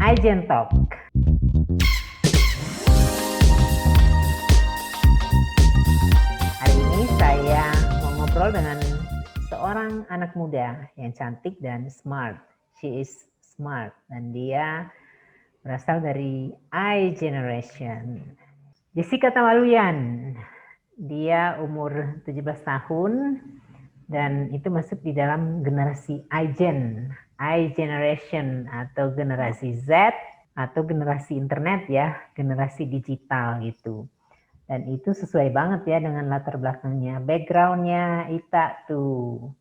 iGen Talk. Hari ini saya mau ngobrol dengan seorang anak muda yang cantik dan smart. She is smart dan dia berasal dari iGeneration. Jessica Tamaluyan, dia umur 17 tahun dan itu masuk di dalam generasi iGeneration atau generasi Z atau generasi internet ya, generasi digital gitu. Dan itu sesuai banget ya dengan latar belakangnya, backgroundnya Ita tuh.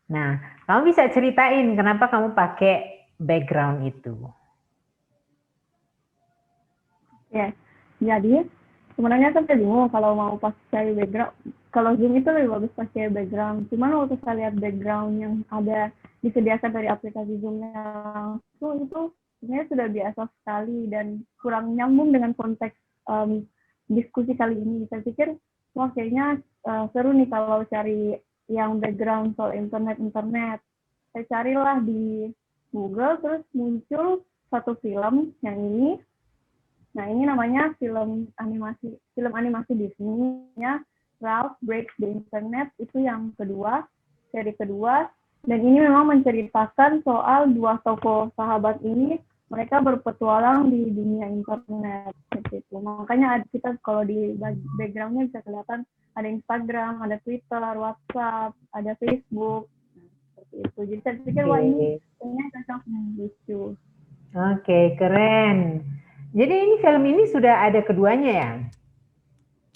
Nah, kamu bisa ceritain kenapa kamu pakai background itu? Ya, jadi sebenarnya kan saya bingung kalau mau pakai background. Kalau Zoom itu lebih bagus pakai background. Cuman waktu saya lihat background yang ada disediakan dari aplikasi Zoom langsung itu sebenarnya sudah biasa sekali dan kurang nyambung dengan konteks diskusi kali ini. Saya pikir, wah kayaknya seru nih kalau cari yang background soal internet. Saya carilah di Google, terus muncul satu film yang ini. Nah, ini namanya film animasi Disney-nya Ralph Breaks the Internet, itu yang kedua, seri kedua, dan ini memang menceritakan soal dua tokoh sahabat ini, mereka berpetualang di dunia internet, seperti itu. Makanya kita kalau di background-nya bisa kelihatan ada Instagram, ada Twitter, WhatsApp, ada Facebook, seperti itu. Jadi saya pikir, wah ini kayaknya cocok lucu. Oke, keren. Jadi ini film ini sudah ada keduanya ya?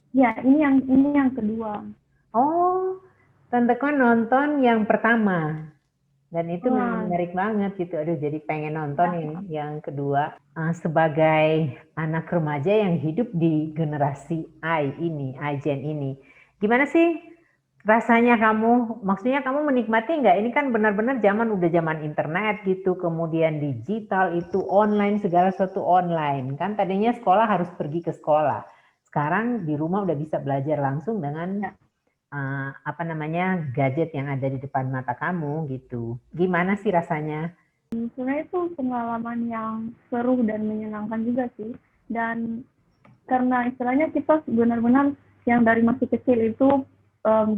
Ya, ini yang kedua. Oh, tanteku nonton yang pertama. Dan itu memang menarik banget gitu. Aduh, jadi pengen nonton yang kedua. Sebagai anak remaja yang hidup di generasi iGen ini. Gimana sih rasanya kamu? Maksudnya kamu menikmati nggak? Ini kan benar-benar udah zaman internet gitu. Kemudian digital itu online, segala sesuatu online. Kan tadinya sekolah harus pergi ke sekolah. Sekarang di rumah udah bisa belajar langsung dengan gadget yang ada di depan mata kamu gitu. Gimana sih rasanya? Sebenarnya itu pengalaman yang seru dan menyenangkan juga sih. Dan karena istilahnya kita benar-benar yang dari masih kecil itu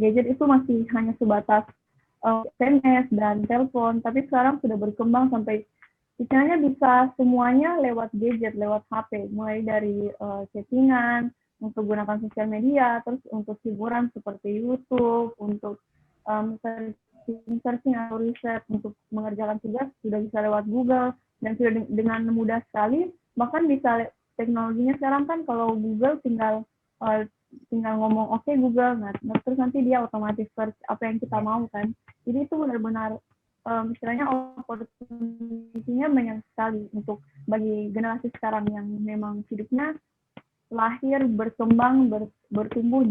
gadget itu masih hanya sebatas SMS dan telepon, tapi sekarang sudah berkembang sampai istilahnya bisa semuanya lewat gadget, lewat HP, mulai dari chattingan, untuk gunakan sosial media, terus untuk hiburan seperti YouTube, untuk searching atau riset, untuk mengerjakan tugas sudah bisa lewat Google, dan sudah dengan mudah sekali, bahkan bisa teknologinya sekarang kan kalau Google tinggal ngomong oke Google, nah terus nanti dia otomatis search apa yang kita mau kan. Jadi itu benar-benar istilahnya opportunity-nya banyak sekali untuk bagi generasi sekarang yang memang hidupnya lahir, berkembang, bertumbuh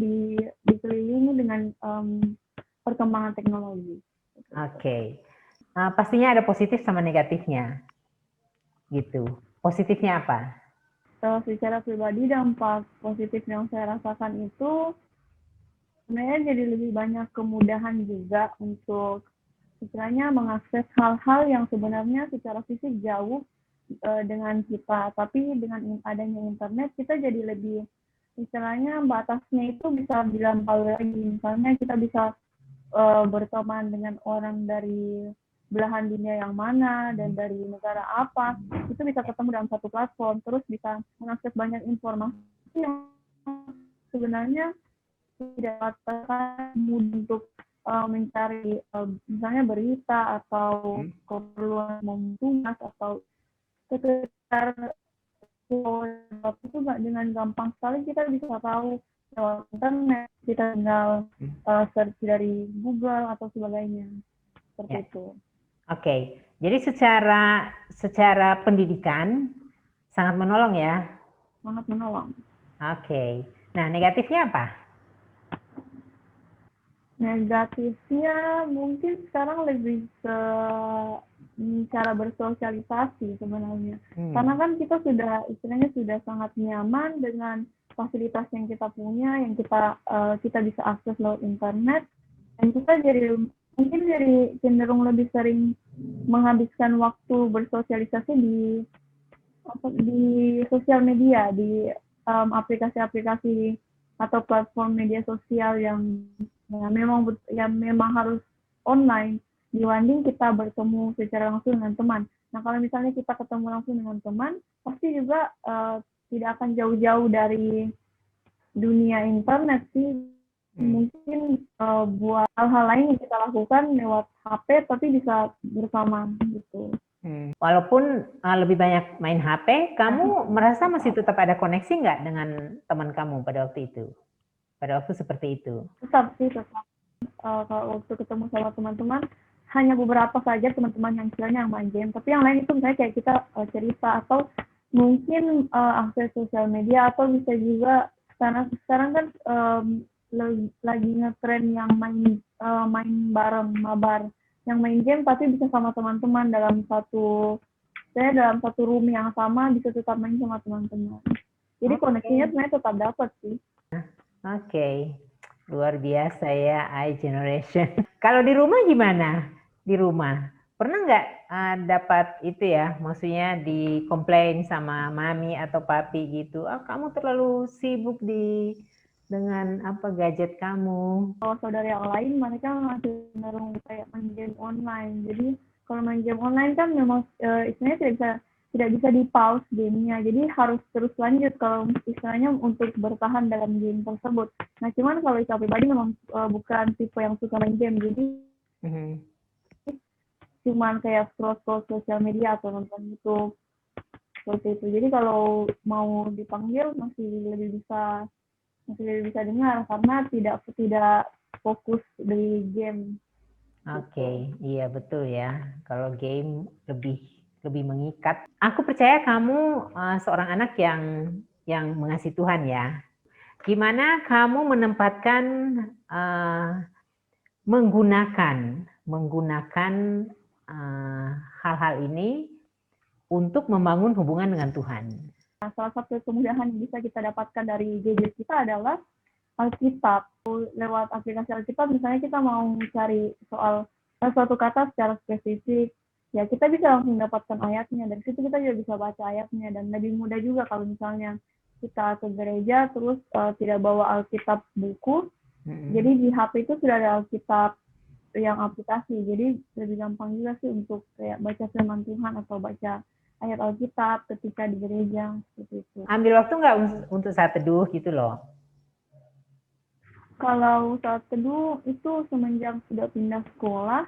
dikelilingi dengan perkembangan teknologi. Oke. Pastinya ada positif sama negatifnya. Gitu. Positifnya apa? Secara pribadi dampak positif yang saya rasakan itu sebenarnya jadi lebih banyak kemudahan juga untuk istilahnya mengakses hal-hal yang sebenarnya secara fisik jauh dengan kita, tapi dengan adanya internet kita jadi lebih istilahnya batasnya itu bisa dilampaui lagi. Misalnya kita bisa berteman dengan orang dari belahan dunia yang mana dan dari negara apa, itu bisa ketemu dalam satu platform, terus bisa mengakses banyak informasi yang sebenarnya tidak mudah untuk mencari misalnya berita atau keperluan tugas atau sekitar itu dengan gampang sekali kita bisa tahu lewat internet, kita tinggal search dari Google atau sebagainya, seperti itu. Oke, jadi secara pendidikan sangat menolong ya? Sangat menolong. Oke, nah negatifnya apa? Negatifnya mungkin sekarang lebih ke cara bersosialisasi sebenarnya. Karena kan kita sudah sangat nyaman dengan fasilitas yang kita punya, yang kita bisa akses lewat internet, dan kita mungkin cenderung lebih sering menghabiskan waktu bersosialisasi di di sosial media, di aplikasi-aplikasi atau platform media sosial yang memang harus online dibanding kita bertemu secara langsung dengan teman. Nah, kalau misalnya kita ketemu langsung dengan teman, pasti juga tidak akan jauh-jauh dari dunia internet sih. Mungkin buat hal-hal lain yang kita lakukan lewat HP, tapi bisa bersama gitu. Walaupun lebih banyak main HP, kamu merasa masih tetap ada koneksi nggak dengan teman kamu pada waktu itu? Pada waktu seperti itu? Tetap sih, tetap. Kalau waktu ketemu sama teman-teman, hanya beberapa saja teman-teman yang istilahnya yang main game. Tapi yang lain itu misalnya kayak kita cerita atau mungkin akses sosial media atau bisa juga sekarang kan lagi ngetren yang main bareng mabar, yang main game tapi bisa sama teman-teman dalam satu room yang sama, bisa tetap main sama teman-teman. Jadi koneksinya sebenarnya tetap dapat sih. Oke. Luar biasa ya, iGeneration. Kalau di rumah gimana? Di rumah pernah nggak dapat itu ya, maksudnya dikomplain sama mami atau papi gitu, kamu terlalu sibuk dengan gadget kamu. Kalau saudara yang lain mereka masih cenderung kayak main game online. Jadi kalau main game online kan memang istilahnya tidak bisa di pause gamenya, jadi harus terus lanjut kalau istilahnya untuk bertahan dalam game tersebut. Nah, cuman kalau Ika pribadi memang bukan tipe yang suka main game, jadi cuman kayak scroll sosial media atau nonton YouTube seperti itu. Jadi kalau mau dipanggil masih lebih bisa dengar karena tidak fokus di game. Oke, iya betul ya. Kalau game lebih mengikat. Aku percaya kamu seorang anak yang mengasihi Tuhan ya. Gimana kamu menempatkan menggunakan hal-hal ini untuk membangun hubungan dengan Tuhan? Nah, salah satu kemudahan yang bisa kita dapatkan dari gadget kita adalah Alkitab. Lewat aplikasi Alkitab, misalnya kita mau mencari soal suatu kata secara spesifik, ya kita bisa langsung dapatkan ayatnya. Dari situ kita juga bisa baca ayatnya, dan lebih mudah juga kalau misalnya kita ke gereja terus tidak bawa Alkitab buku. Jadi di HP itu sudah ada Alkitab yang aplikasi, jadi lebih gampang juga sih untuk kayak baca firman Tuhan atau baca ayat Alkitab ketika di gereja seperti itu. Ambil waktu nggak untuk saat teduh gitu loh? Kalau saat teduh itu semenjak sudah pindah sekolah,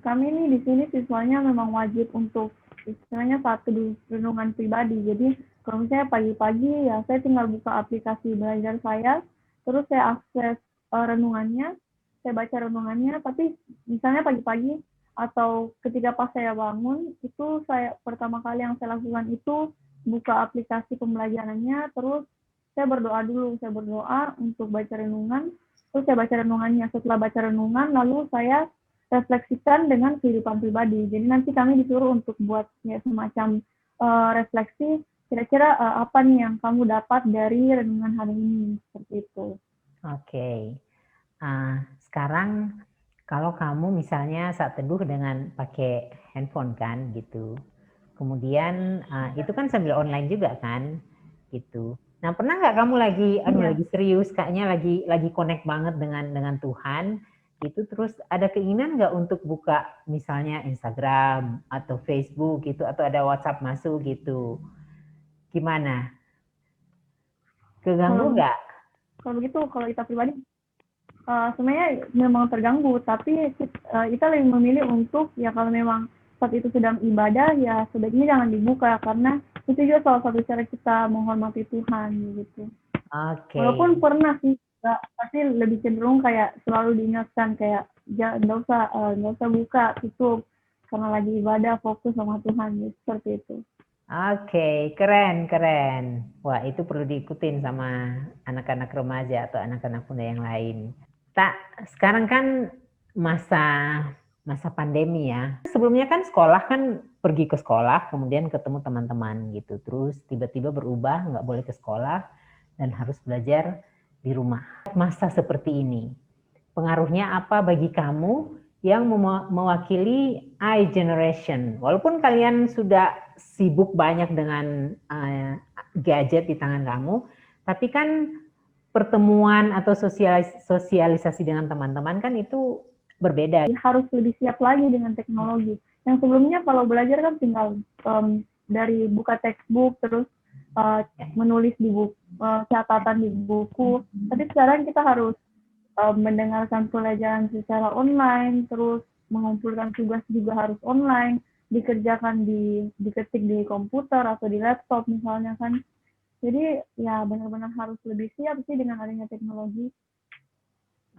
kami nih di sini siswanya memang wajib untuk istilahnya saat teduh renungan pribadi. Jadi kalau misalnya pagi-pagi ya saya tinggal buka aplikasi belajar saya, terus saya akses renungannya, saya baca renungannya. Tapi misalnya pagi-pagi atau ketika pas saya bangun, itu pertama kali yang saya lakukan itu buka aplikasi pembelajarannya, terus saya berdoa dulu, saya berdoa untuk baca renungan, terus saya baca renungannya. Setelah baca renungan, lalu saya refleksikan dengan kehidupan pribadi. Jadi nanti kami disuruh untuk buat ya, semacam refleksi, kira-kira apa nih yang kamu dapat dari renungan hari ini, seperti itu. Oke. Sekarang kalau kamu misalnya saat teduh dengan pakai handphone kan gitu, kemudian itu kan sambil online juga kan gitu. Nah, pernah nggak kamu lagi serius, kayaknya lagi connect banget dengan Tuhan, gitu, terus ada keinginan nggak untuk buka misalnya Instagram atau Facebook gitu, atau ada WhatsApp masuk gitu? Gimana? Keganggu nggak? Kalau begitu, kalau kita pribadi, sebenarnya memang terganggu, tapi kita lebih memilih untuk, ya kalau memang saat itu sedang ibadah, ya sebaiknya jangan dibuka, karena itu juga salah satu cara kita menghormati Tuhan gitu. Oke. Walaupun pernah sih, pasti lebih cenderung kayak selalu diingatkan kayak nggak usah buka, tutup karena lagi ibadah, fokus sama Tuhan gitu, seperti itu. Oke, keren. Wah, itu perlu diikutin sama anak-anak remaja atau anak-anak muda yang lain. Sekarang kan masa pandemi ya. Sebelumnya kan sekolah kan pergi ke sekolah, kemudian ketemu teman-teman gitu. Terus tiba-tiba berubah, nggak boleh ke sekolah dan harus belajar di rumah. Masa seperti ini, pengaruhnya apa bagi kamu yang mewakili I generation. Walaupun kalian sudah sibuk banyak dengan gadget di tangan kamu, tapi kan pertemuan atau sosialisasi dengan teman-teman kan itu berbeda. Harus lebih siap lagi dengan teknologi. Yang sebelumnya kalau belajar kan tinggal dari buka textbook, terus menulis di buku, catatan di buku. Tapi sekarang kita harus mendengarkan pelajaran secara online, terus mengumpulkan tugas juga harus online, dikerjakan diketik di komputer atau di laptop misalnya kan. Jadi ya benar-benar harus lebih siap sih dengan adanya teknologi.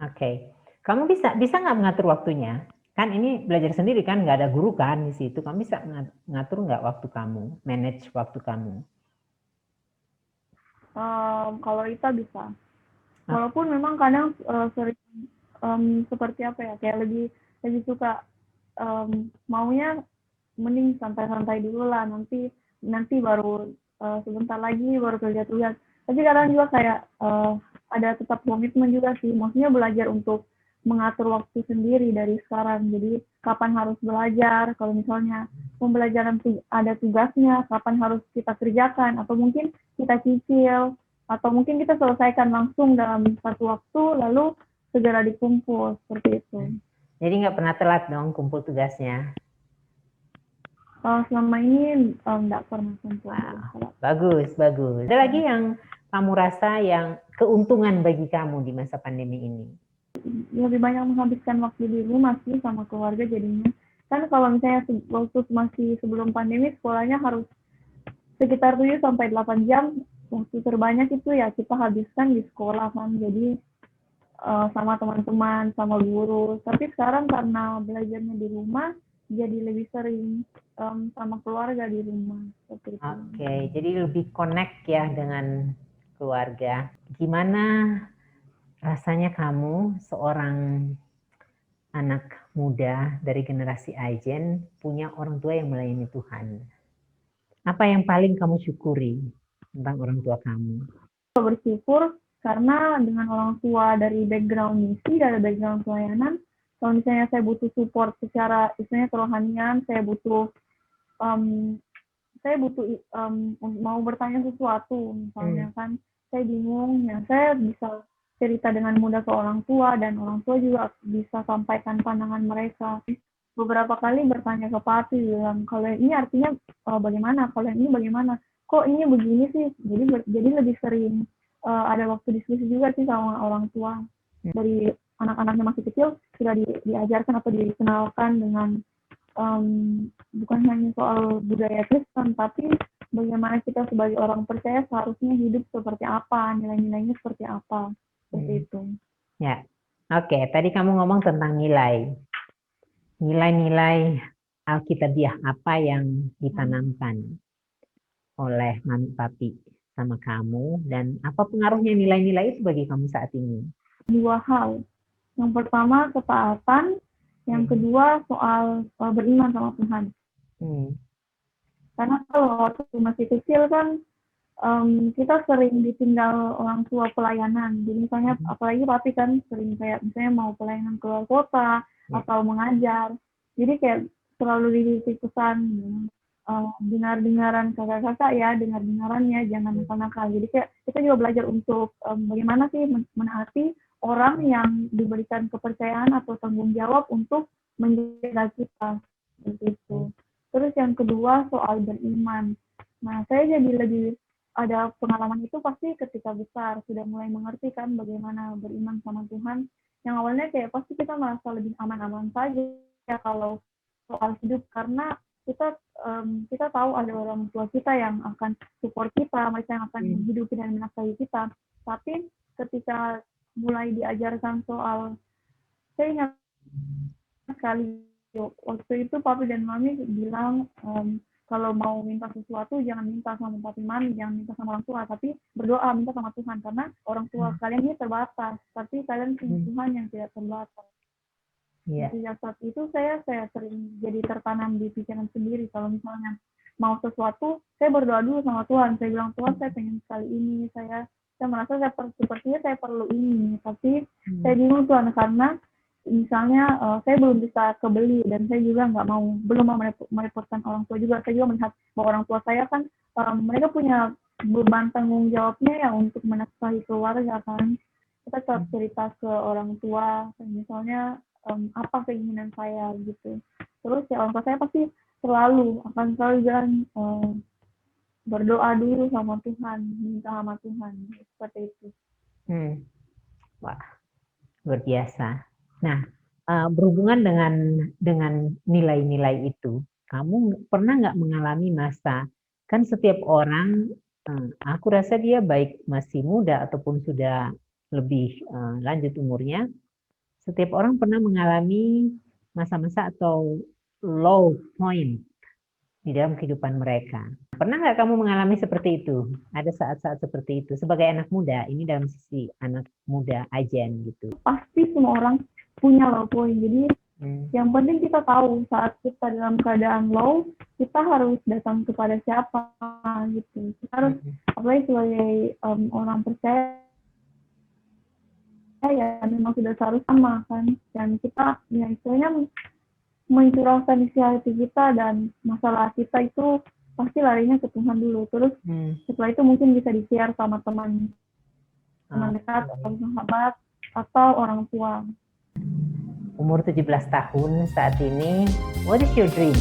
Oke. Kamu bisa nggak mengatur waktunya? Kan ini belajar sendiri kan, nggak ada guru kan di situ. Kamu bisa ngatur nggak waktu kamu, manage waktu kamu? Kalau itu bisa. Walaupun memang kadang sering seperti apa ya, kayak lebih suka maunya mending santai-santai dulu lah, nanti baru sebentar lagi baru kerja tugas. Tapi kadang juga kayak ada tetap komitmen juga sih, maksudnya belajar untuk mengatur waktu sendiri dari sekarang. Jadi kapan harus belajar, kalau misalnya pembelajaran ada tugasnya, kapan harus kita kerjakan, atau mungkin kita cicil, atau mungkin kita selesaikan langsung dalam satu waktu, lalu segera dikumpul, seperti itu. Jadi nggak pernah telat dong kumpul tugasnya? Selama ini nggak pernah kumpul. Wow. Bagus. Ada lagi yang kamu rasa yang keuntungan bagi kamu di masa pandemi ini? Lebih banyak menghabiskan waktu di rumah sih sama keluarga jadinya. Kan kalau misalnya waktu masih sebelum pandemi sekolahnya harus sekitar 7-8 jam, waktu terbanyak itu ya kita habiskan di sekolah kan. Jadi sama teman-teman, sama guru. Tapi sekarang karena belajarnya di rumah, jadi lebih sering sama keluarga di rumah. Oke, jadi lebih connect ya dengan keluarga. Gimana rasanya kamu seorang anak muda dari generasi iGen punya orang tua yang melayani Tuhan? Apa yang paling kamu syukuri tentang orang tua kamu? Bersyukur karena dengan orang tua dari background misi, dari background pelayanan, kalau misalnya saya butuh support secara istilahnya kerohanian, saya butuh mau bertanya sesuatu, misalnya kan saya bingung, ya saya bisa cerita dengan mudah ke orang tua, dan orang tua juga bisa sampaikan pandangan mereka. Beberapa kali bertanya ke papi, bilang kalau ini artinya bagaimana, kalau ini bagaimana, kok ini begini sih. Jadi lebih sering ada waktu diskusi juga sih sama orang tua. Dari anak-anaknya masih kecil sudah diajarkan atau dikenalkan dengan bukan hanya soal budaya Kristen, tapi bagaimana kita sebagai orang percaya seharusnya hidup seperti apa, nilai-nilainya seperti apa, seperti itu. Ya, oke. Tadi kamu ngomong tentang nilai Alkitabiah apa yang ditanamkan oleh mami papi sama kamu, dan apa pengaruhnya nilai-nilai itu bagi kamu saat ini? 2 hal. Yang pertama ketaatan, yang kedua soal beriman sama Tuhan. Karena kalau waktu masih kecil kan kita sering ditinggal orang tua pelayanan. Jadi misalnya apalagi papi kan sering kayak misalnya mau pelayanan keluar kota atau mengajar. Jadi kayak selalu dititip pesan dengar-dengaran kakak-kakak ya, dengar-dengarannya jangan nakal-nakal. Jadi kayak kita juga belajar untuk bagaimana sih menaati orang yang diberikan kepercayaan atau tanggung jawab untuk menjaga kita, seperti itu. Terus yang kedua soal beriman. Nah, saya jadi lebih ada pengalaman itu pasti ketika besar, sudah mulai mengerti kan bagaimana beriman sama Tuhan. Yang awalnya kayak pasti kita merasa lebih aman-aman saja ya kalau soal hidup, karena kita tahu ada orang tua kita yang akan support kita, mereka yang akan menghidupi dan menafkahi kita. Tapi ketika mulai diajarkan soal, saya ingat sekali waktu itu papi dan mami bilang kalau mau minta sesuatu jangan minta sama papi mami, jangan minta sama orang tua, tapi berdoa minta sama Tuhan, karena orang tua kalian ini terbatas, tapi kalian punya Tuhan yang tidak terbatas. Sejak saat itu saya sering jadi tertanam di pikiran sendiri, kalau misalnya mau sesuatu saya berdoa dulu sama Tuhan, saya bilang Tuhan saya pengen sekali ini, saya merasa sepertinya saya perlu ini, tapi saya bingung Tuhan, karena misalnya saya belum bisa kebeli dan saya juga belum mau merepotkan orang tua juga. Saya juga melihat bahwa orang tua saya kan mereka punya beban tanggung jawabnya ya untuk menafkahi keluarga kan. Kita tetap cerita ke orang tua, misalnya apa keinginan saya gitu. Terus ya orang tua saya pasti akan selalu bilang berdoa dulu sama Tuhan, minta sama Tuhan, seperti itu. Wah, luar biasa. Nah, berhubungan dengan nilai-nilai itu, kamu pernah nggak mengalami masa, kan setiap orang, aku rasa dia baik masih muda ataupun sudah lebih lanjut umurnya, setiap orang pernah mengalami masa-masa atau low point di dalam kehidupan mereka. Pernah nggak kamu mengalami seperti itu? Ada saat-saat seperti itu sebagai anak muda, ini dalam sisi anak muda Ajen gitu. Pasti semua orang punya low point. Jadi yang penting kita tahu saat kita dalam keadaan low, kita harus datang kepada siapa gitu. Kita harus, apalagi sebagai orang percaya, ya memang sudah seharusnya sama kan. Dan kita ya istilahnya mencurahkan isi hati kita dan masalah kita itu pasti larinya ke Tuhan dulu. Terus setelah itu mungkin bisa di-share sama teman dekat atau sahabat atau orang tua. Umur 17 tahun saat ini, what is your dream?